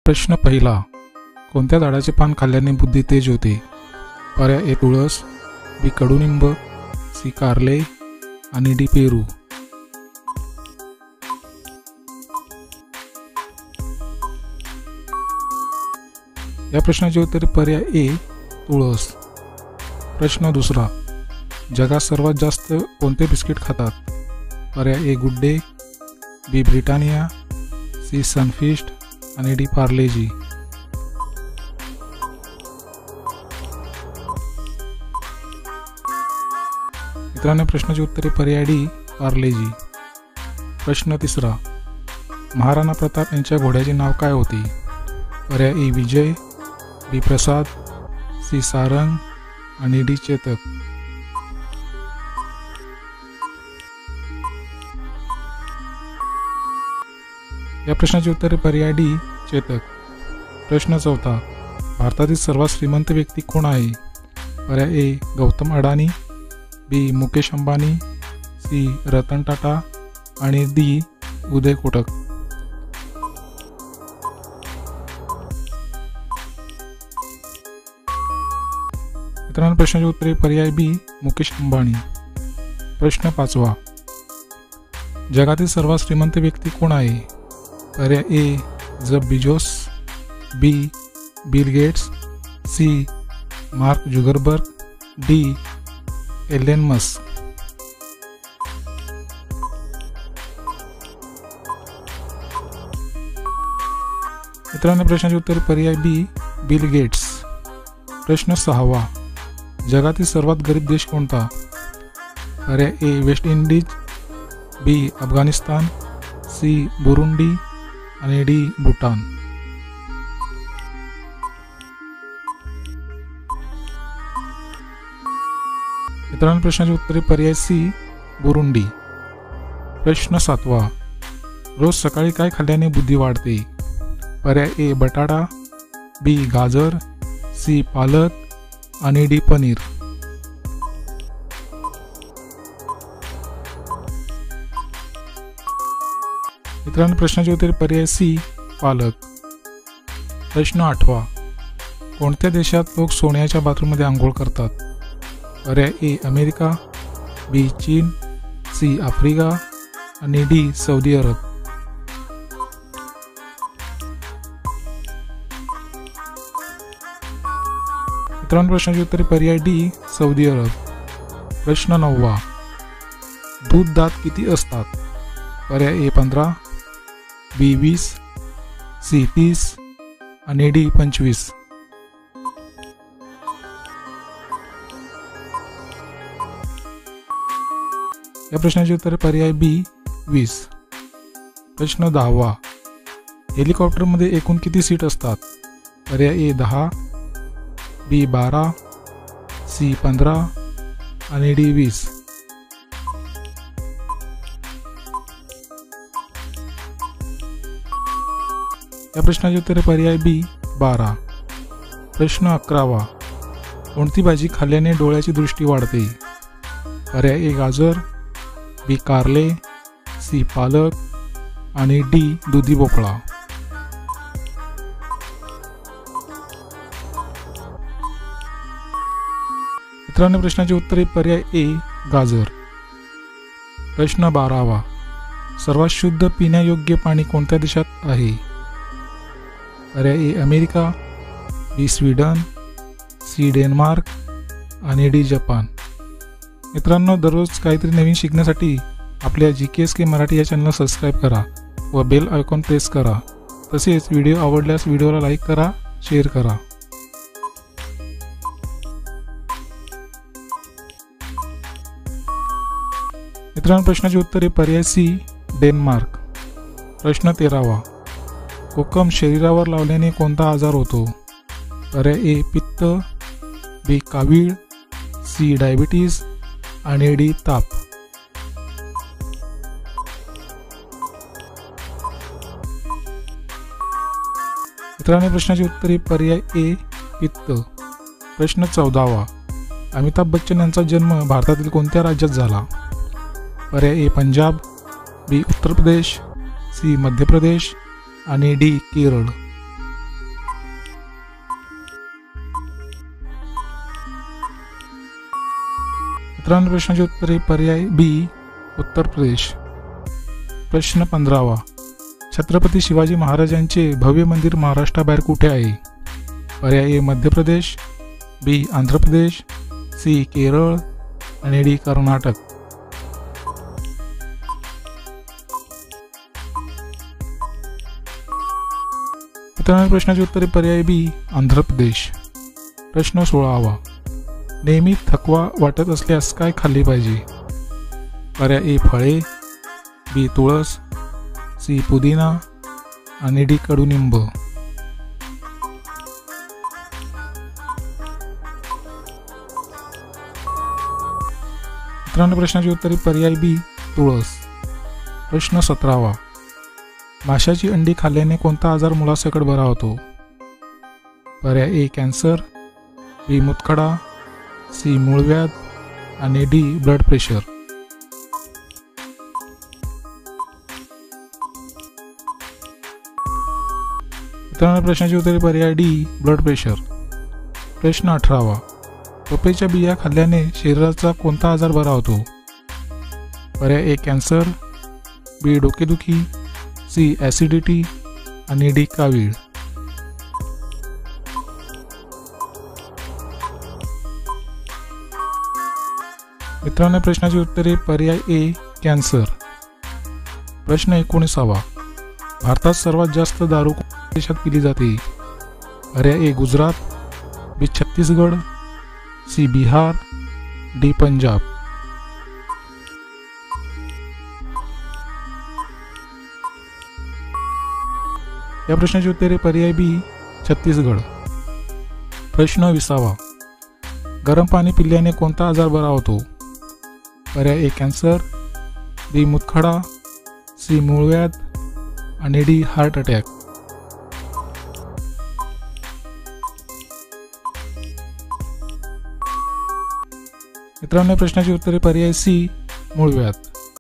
प्रश्न पहिला, कोणत्या झाडाचे पान खाल्ल्याने बुद्धी तेज होते? पर्याय ए तुळस, बी कडुनिंब, सी कारले आणि डी पेरू. या प्रश्नाचे उत्तर पर्याय ए तुळस. प्रश्न दुसरा, जगात सर्वात जास्त कोणते बिस्किट खातात? पर्याय A Good Day, B Britannia, C Sunfeast आणि डी पार्लेजी. मित्रांनो, प्रश्नाची उत्तरे पर्याय डी पार्लेजी. प्रश्न तिसरा, महाराणा प्रताप यांच्या घोड्याचे नाव काय होते? पर्याय ए विजय, बी प्रसाद, सी सारंग आणि डी चेतक. या प्रश्नाचे उत्तर पर्याय डी चेतक. प्रश्न चौथा, भारतातील सर्वात श्रीमंत व्यक्ती कोण आहे? पर्याय ए गौतम अडानी, बी मुकेश अंबानी, सी रतन टाटा आणि डी उदय कोटक. मित्रांनो, प्रश्नाचे उत्तरे पर्याय बी मुकेश अंबानी. प्रश्न पाचवा, जगातील सर्वात श्रीमंत व्यक्ती कोण आहे? पर्याय A Jeff Bezos, B Bill Gates, C Mark Zuckerberg, D Elon Musk. मित्रांनो, प्रश्नाचे उत्तर पर्याय बी बिल गेट्स. प्रश्न सहावा, जगातील सर्वात गरीब देश कोणता? पर्याय ए वेस्ट इंडिज, बी अफगाणिस्तान, सी बुरुंडी आणि डी भूटान. मित्रांनो, प्रश्नाचे उत्तरे पर्याय सी बुरुंडी. प्रश्न सातवा, रोज सकाळी काय खाल्ल्याने बुद्धी वाढते? पर्याय ए बटाटा, बी गाजर, सी पालक आणि डी पनीर. मित्रांनो, प्रश्नाचे उत्तर पर्याय सी पालक. प्रश्न आठवा, कोणत्या देशात लोक सोन्याच्या बाथरूममध्ये आंघोळ करतात? पर्याय ए अमेरिका, बी चीन, सी आफ्रिका आणि डी सौदी अरब. मित्रांनो, प्रश्नाचे उत्तर पर्याय डी सौदी अरब. प्रश्न नववा, दूध दात किती असतात? पर्याय ए 15, बी 20, सी 30 आणि डी 25. या प्रश्नाचे उत्तर पर्याय बी 20. प्रश्न 10वा, हेलिकॉप्टरमध्ये एकूण किती सीट असतात? पर्याय ए 10, बी 12, सी 15 आणि डी 20. या प्रश्नाचे उत्तर पर्याय बी 12. प्रश्न 11वा, कोणती भाजी खाल्ल्याने डोळ्याची दृष्टी वाढते? पर्याय ए गाजर, बी कारले, सी पालक आणि डी दुधी भोपळा. मित्रांनो, प्रश्नाचे उत्तरे पर्याय ए गाजर. प्रश्न 12वा, सर्वात शुद्ध पिण्यायोग्य पाणी कोणत्या देशात आहे? पर्याय A America, B Sweden, C Denmark आणि डी जपान. मित्रांनो, दररोज काहीतरी नवीन शिकण्यासाठी आपल्या GKSK मराठी या चॅनलला सबस्क्राईब करा व बेल आयकॉन प्रेस करा. तसेच व्हिडिओ आवडल्यास व्हिडिओला लाईक करा, शेअर करा. मित्रांनो, प्रश्नाचे उत्तर आहे पर्याय सी डेन्मार्क. प्रश्न 13वा, कोकम शरीरावर लावल्याने कोणता आजार होतो? पर्याय ए पित्त, बी कावीळ, सी डायबिटीज आणि डी ताप. मित्रांनो, प्रश्नाचे उत्तर आहे पर्याय ए पित्त. प्रश्न 14वा, अमिताभ बच्चन यांचा जन्म भारतातील कोणत्या राज्यात झाला? पर्याय ए पंजाब, बी उत्तर प्रदेश, सी मध्य प्रदेश आणि डी केरळ. मित्रांनो, प्रश्नाची उत्तरे पर्याय बी उत्तर प्रदेश. प्रश्न 15वा. छत्रपती शिवाजी महाराजांचे भव्य मंदिर महाराष्ट्राबाहेर कुठे आहे? पर्याय ए मध्य प्रदेश, बी आंध्र प्रदेश, सी केरळ आणि डी कर्नाटक. मित्रांनो, प्रश्नाची उत्तरे पर्याय बी आंध्र प्रदेश. प्रश्न 16वा. नेहमी थकवा वाटत असल्यास काय खाल्ले पाहिजे? पर्याय ए फळे, बी तुळस, सी पुदिना आणि डी कडुनिंब. मित्रांनो, प्रश्नाची उत्तरे पर्याय बी तुळस. प्रश्न 17वा. माशाची अंडी खाल्ल्याने कोणता आजार मुलासकट बरा होतो? पर्याय ए कॅन्सर, बी मूतखडा, सी मूळव्याध आणि डी ब्लड प्रेशर. मित्रांनो, प्रश्नाची उत्तरे पर्याय डी ब्लड प्रेशर. प्रश्न 18वा. पपईच्या बिया खाल्ल्याने शरीराचा कोणता आजार बरा होतो? पर्याय ए कॅन्सर, बी डोकेदुखी, सी ॲसिडिटी आणि डी कावीळ. मित्रांनो, प्रश्नाची उत्तरे पर्याय ए कॅन्सर. प्रश्न 19वा. भारतात सर्वात जास्त दारू कोणत्या देशात पिली जाते? पर्याय ए गुजरात, बी छत्तीसगड, सी बिहार, डी पंजाब. या प्रश्नाची उत्तरे पर्याय बी छत्तीसगड. प्रश्न 20वा. गरम पाणी पिल्याने कोणता आजार बरा होतो? पर्याय ए कॅन्सर, बी मूतखडा, सी मूळव्याध आणि डी हार्ट अटॅक. मित्रांनो, प्रश्नाची उत्तरे पर्याय सी मूळव्याध.